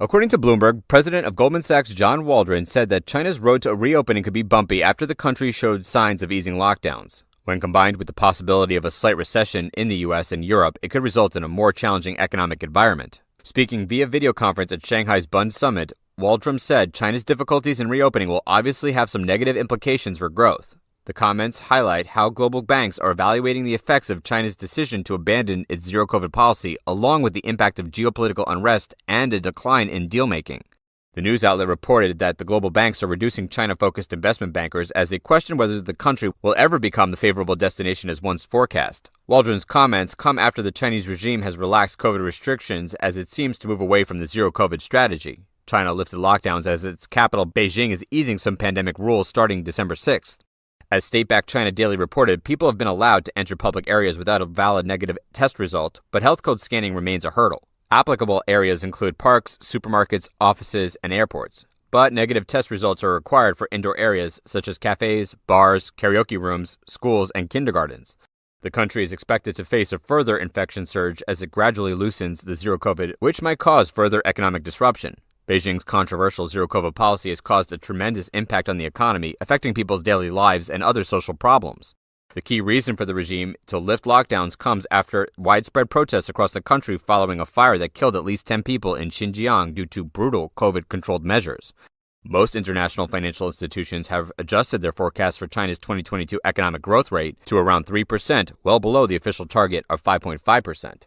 According to Bloomberg, President of Goldman Sachs John Waldron said that China's road to a reopening could be bumpy after the country showed signs of easing lockdowns. When combined with the possibility of a slight recession in the U.S. and Europe, it could result in a more challenging economic environment. Speaking via video conference at Shanghai's Bund Summit, Waldron said China's difficulties in reopening will obviously have some negative implications for growth. The comments highlight how global banks are evaluating the effects of China's decision to abandon its zero-COVID policy, along with the impact of geopolitical unrest and a decline in deal-making. The news outlet reported that the global banks are reducing China-focused investment bankers as they question whether the country will ever become the favorable destination as once forecast. Waldron's comments come after the Chinese regime has relaxed COVID restrictions as it seems to move away from the zero-COVID strategy. China lifted lockdowns as its capital, Beijing, is easing some pandemic rules starting December 6th. As state-backed China Daily reported, people have been allowed to enter public areas without a valid negative test result, but health code scanning remains a hurdle. Applicable areas include parks, supermarkets, offices, and airports. But negative test results are required for indoor areas such as cafes, bars, karaoke rooms, schools, and kindergartens. The country is expected to face a further infection surge as it gradually loosens the zero-COVID, which might cause further economic disruption. Beijing's controversial zero-COVID policy has caused a tremendous impact on the economy, affecting people's daily lives and other social problems. The key reason for the regime to lift lockdowns comes after widespread protests across the country following a fire that killed at least 10 people in Xinjiang due to brutal COVID-controlled measures. Most international financial institutions have adjusted their forecast for China's 2022 economic growth rate to around 3%, well below the official target of 5.5%.